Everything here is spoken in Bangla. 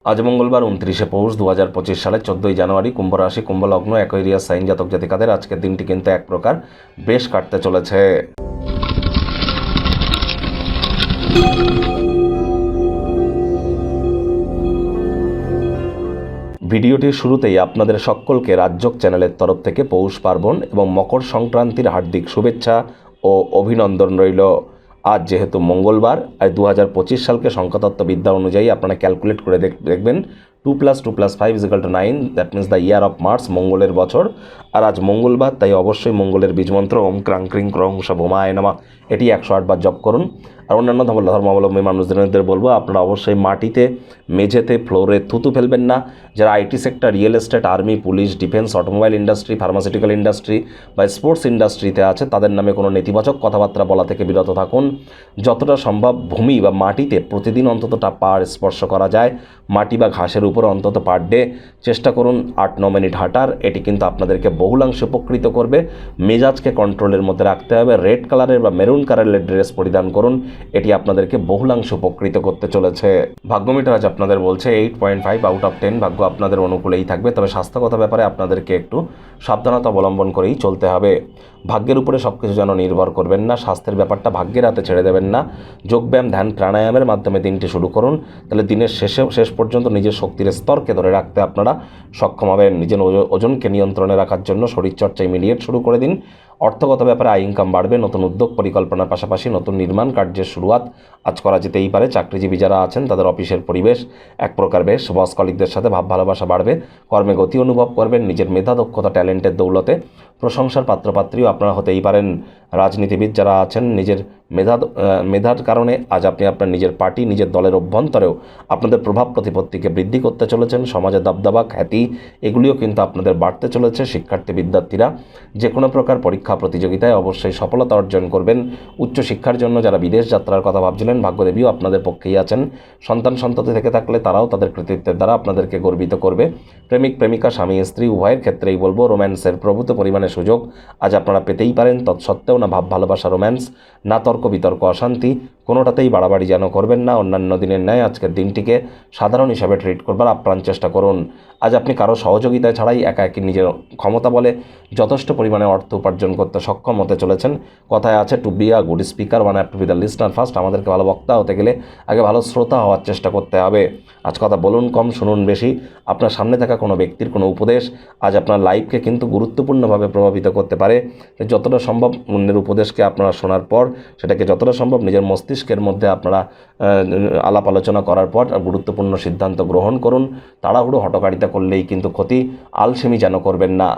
আজ মঙ্গলবার 29শে পৌষ 2025 সালের 14ই জানুয়ারি, কুম্ভ রাশি, কুম্ভ লগ্ন, অ্যাকোয়ারিয়াস সাইন জাতক জাতিকাদের আজকের দিনটি কিন্তু এক প্রকার বেশ কাটতে চলেছে। ভিডিওটির শুরুতেই আপনাদের সকলকে রাজযোগ চ্যানেলের তরফ থেকে পৌষ পার্বণ এবং মকর সংক্রান্তির হার্দিক শুভেচ্ছা ও অভিনন্দন রইল। আজ যেহেতু মঙ্গলবার, আজ 2025 সালকে সংখ্যাতত্ত্ববিদ্যা অনুযায়ী আপনারা ক্যালকুলেট করে দেখবেন 2 + 2 + 5 = 9, that means the year of Mars, মঙ্গলের বছর। আর আজ মঙ্গলবার, তাই অবশ্যই মঙ্গলের বীজমন্ত্র ওম ক্রাং ক্রিং ক্রং ভোমায় নমঃ এটি 108 বার জপ করুন। আর অন্যান্য ধর্মাবলম্বী মানুষদের বলবো, আপনারা অবশ্যই মাটিতে, মেঝেতে, ফ্লোরে থুতু ফেলবেন না। যারা IT sector, real estate, army, police, defence, automobile industry, pharmaceutical industry বা স্পোর্টস ইন্ডাস্ট্রিতে আছে, তাদের নামে কোনো নেতিবাচক কথাবার্তা বলা থেকে বিরত থাকুন। যতটা সম্ভব ভূমি বা মাটিতে প্রতিদিন অন্তত পা স্পর্শ করা যায়, মাটি বা ঘাসের উপরে অন্তত পার ডে চেষ্টা করুন 8-9 মিনিট হাঁটার। এটি কিন্তু আপনাদেরকে বহুলাংশে উপকৃত করবে। মেজাজকে কন্ট্রোলের মধ্যে রাখতে হবে। রেড কালারের বা মেরুন কালারের ড্রেস পরিধান করুন, এটি আপনাদেরকে বহুলাংশে উপকৃত করতে চলেছে। ভাগ্যমিটার আজ আপনাদের বলছে 8.5 আউট অফ 10, ভাগ্য আপনাদের অনুকূলেই থাকবে। তবে স্বাস্থ্যগত ব্যাপারে আপনাদেরকে একটু সাবধানতা অবলম্বন করেই চলতে হবে। ভাগ্যের উপরে সব কিছু যেন নির্ভর করবেন না, স্বাস্থ্যের ব্যাপারটা ভাগ্যের হাতে ছেড়ে দেবেন না। যোগব্যায়াম, ধ্যান, প্রাণায়ামের মাধ্যমে দিনটি শুরু করুন, তাহলে দিনের শেষ পর্যন্ত নিজের শক্তির স্তরকে ধরে রাখতে আপনারা সক্ষম হবেন। নিজের ওজনকে নিয়ন্ত্রণে রাখার জন্য শরীরচর্চা ইমিডিয়েট শুরু করে দিন। অর্থগত ব্যাপারে আয় ইনকাম বাড়বে। নতুন উদ্যোগ পরিকল্পনার পাশাপাশি নতুন নির্মাণ কার্যের শুরুয়াত আজ করা যেতেই পারে। চাকরিজীবী যারা আছেন, তাদের অফিসের পরিবেশ এক প্রকার বেশ। বস কলিগদের সাথে ভাব ভালোবাসা বাড়বে। কর্মে গতি অনুভব করবেন। নিজের মেধা, দক্ষতা, ট্যালেন্টের দৌলতে প্রশংসার পাত্রপাত্রীও আপনারা হতেই পারেন। রাজনীতিবিদ যারা আছেন, নিজের মেধার কারণে আজ আপনি আপনার নিজের পার্টি, নিজের দলের অভ্যন্তরেও আপনাদের প্রভাব প্রতিপত্তিকে বৃদ্ধি করতে চলেছেন। সমাজে দাবদাবা, খ্যাতি এগুলিও কিন্তু আপনাদের বাড়তে চলেছে। শিক্ষার্থী বিদ্যার্থীরা যে কোনো প্রকার পরীক্ষা প্রতিযোগিতায় অবশ্যই সফলতা অর্জন করবেন। উচ্চশিক্ষার জন্য যারা বিদেশ যাত্রার কথা ভাবছিলেন, ভাগ্যদেবীও আপনাদের পক্ষেই আছেন। সন্তান সন্ততি থেকে থাকলে তারাও তাদের কৃতিত্বের দ্বারা আপনাদেরকে গর্বিত করবে। প্রেমিক প্রেমিকা, স্বামী স্ত্রী উভয়ের ক্ষেত্রেই বলবো, রোম্যান্সের প্রভূত পরিমাণে সুযোগ আজ আপনারা পেতেই পারেন। তৎসত্ত্বেও না ভাব ভালোবাসা, রোম্যান্স, না তর্ক বিতর্ক, অশান্তি, কোনোটাতেই বাড়াবাড়ি যেন করবেন না। অন্যান্য দিনের ন্যায় আজকের দিনটিকে সাধারণ হিসাবে ট্রিট করবার আপ্রাণ চেষ্টা করুন। আজ আপনি কারো সহযোগিতায় ছাড়াই একা একই নিজের ক্ষমতা বলে যথেষ্ট পরিমাণে অর্থ উপার্জন করতে সক্ষম হতে চলেছেন। কথায় আছে, to be a good speaker one have to be the listener first. আমাদেরকে ভালো বক্তা হতে গেলে আগে ভালো শ্রোতা হওয়ার চেষ্টা করতে হবে। আজ কথা বলুন কম, শুনুন বেশি। আপনার সামনে থাকা কোনো ব্যক্তির কোনো উপদেশ আজ আপনার লাইফকে কিন্তু গুরুত্বপূর্ণভাবে প্রভাবিত করতে পারে। যতটা সম্ভব অন্যের উপদেশকে আপনারা শোনার পর সেটাকে যতটা সম্ভব নিজের মস্তিষ্কের মধ্যে আপনারা আলাপ আলোচনা করার পর গুরুত্বপূর্ণ সিদ্ধান্ত গ্রহণ করুন। তাড়াহুড়ো হঠকারিতা করলেই কিন্তু ক্ষতি। আলসেমি যেন করবেন না।